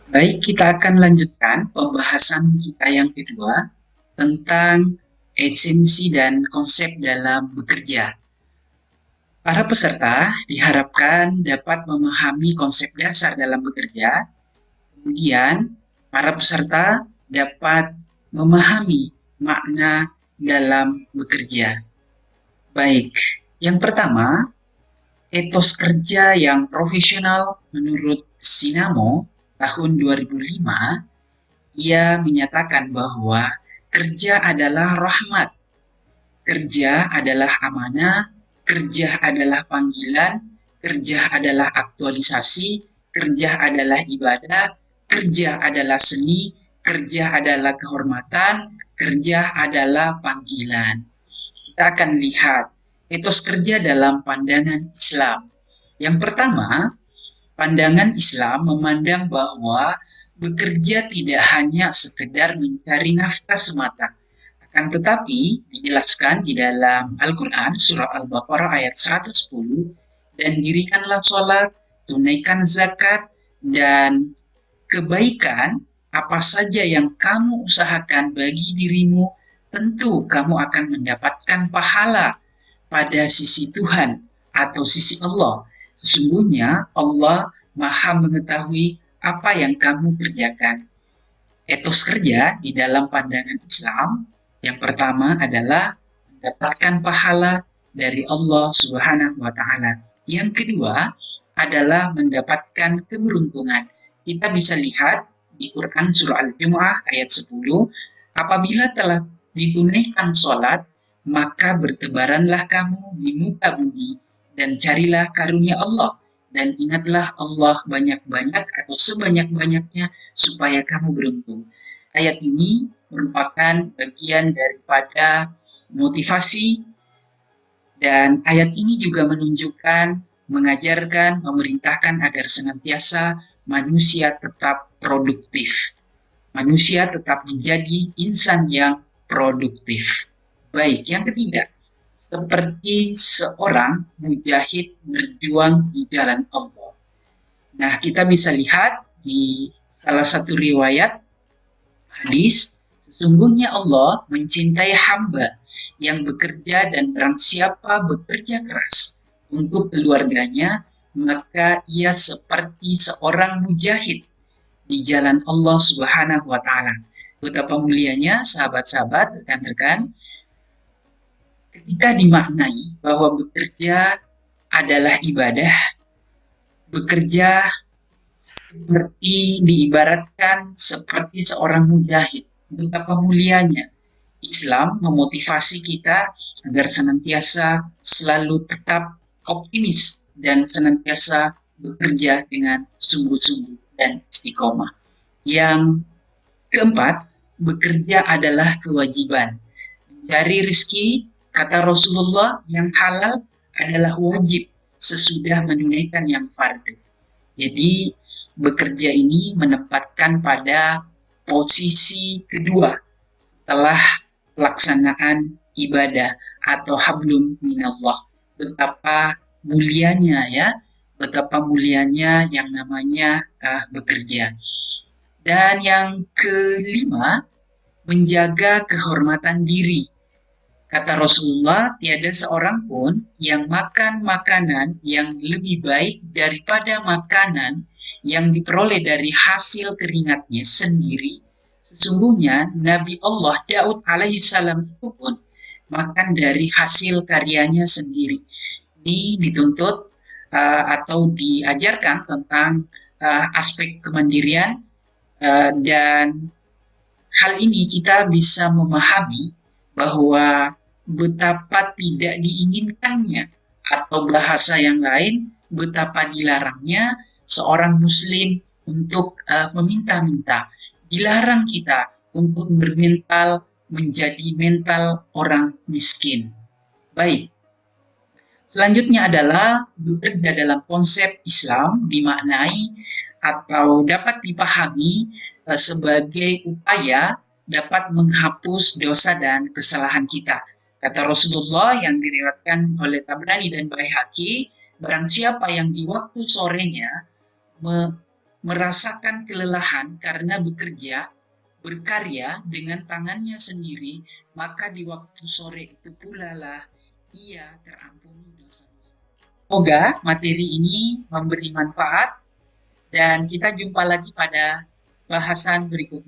Baik, kita akan lanjutkan pembahasan kita yang kedua tentang esensi dan konsep dalam bekerja. Para peserta diharapkan dapat memahami konsep dasar dalam bekerja. Kemudian, para peserta dapat memahami makna dalam bekerja. Baik, yang pertama, etos kerja yang profesional menurut Sinamo tahun 2005, ia menyatakan bahwa kerja adalah rahmat, kerja adalah amanah, kerja adalah panggilan, kerja adalah aktualisasi, kerja adalah ibadah, kerja adalah seni, kerja adalah kehormatan, kerja adalah panggilan. Kita akan lihat etos kerja dalam pandangan Islam. Yang pertama, pandangan Islam memandang bahwa bekerja tidak hanya sekedar mencari nafkah semata, akan tetapi dijelaskan di dalam Al-Quran surah Al-Baqarah ayat 110, dan dirikanlah sholat, tunaikan zakat, dan kebaikan apa saja yang kamu usahakan bagi dirimu, tentu kamu akan mendapatkan pahala pada sisi Tuhan atau sisi Allah. Sesungguhnya Allah Maha mengetahui apa yang kamu kerjakan. Etos kerja di dalam pandangan Islam yang pertama adalah mendapatkan pahala dari Allah Subhanahu wa taala. Yang kedua adalah mendapatkan keberuntungan. Kita bisa lihat di Quran surah Al-Jumu'ah ayat 10, apabila telah ditunaikan sholat, maka bertebaranlah kamu di muka bumi dan carilah karunia Allah. Dan ingatlah Allah banyak-banyak atau sebanyak-banyaknya supaya kamu beruntung. Ayat ini merupakan bagian daripada motivasi, dan ayat ini juga menunjukkan, mengajarkan, memerintahkan agar senantiasa manusia tetap produktif. Manusia tetap menjadi insan yang produktif. Baik, yang ketiga, seperti seorang mujahid berjuang di jalan Allah. Nah, kita bisa lihat di salah satu riwayat hadis, sesungguhnya Allah mencintai hamba yang bekerja, dan barang siapa bekerja keras untuk keluarganya, maka ia seperti seorang mujahid di jalan Allah Subhanahu wa taala. Betapa mulianya sahabat-sahabat, rekan-rekan, ketika dimaknai bahwa bekerja adalah ibadah, bekerja seperti diibaratkan seperti seorang mujahid. Betapa mulianya Islam memotivasi kita agar senantiasa selalu tetap optimis dan senantiasa bekerja dengan sungguh-sungguh dan istiqomah. Yang keempat, bekerja adalah kewajiban. Mencari rezeki, kata Rasulullah, yang halal adalah wajib sesudah menunaikan yang fardu. Jadi bekerja ini menempatkan pada posisi kedua setelah pelaksanaan ibadah atau hablum minallah. Betapa mulianya ya, betapa mulianya yang namanya bekerja. Dan yang kelima, menjaga kehormatan diri. Kata Rasulullah, tiada seorang pun yang makan makanan yang lebih baik daripada makanan yang diperoleh dari hasil keringatnya sendiri. Sesungguhnya Nabi Allah Daud alaihissalam itu pun makan dari hasil karyanya sendiri. Ini dituntut atau diajarkan tentang aspek kemandirian, dan hal ini kita bisa memahami bahwa betapa tidak diinginkannya, atau bahasa yang lain, betapa dilarangnya seorang muslim untuk meminta-minta. Dilarang kita untuk bermental menjadi mental orang miskin. Baik, selanjutnya adalah bekerja dalam konsep Islam dimaknai atau dapat dipahami sebagai upaya dapat menghapus dosa dan kesalahan kita. Kata Rasulullah yang diriwayatkan oleh Tabrani dan Baihaqi, barang siapa yang di waktu sorenya merasakan kelelahan karena bekerja, berkarya dengan tangannya sendiri, maka di waktu sore itu pula lah ia terampuni dosa-dosa. Semoga materi ini memberi manfaat dan kita jumpa lagi pada bahasan berikutnya.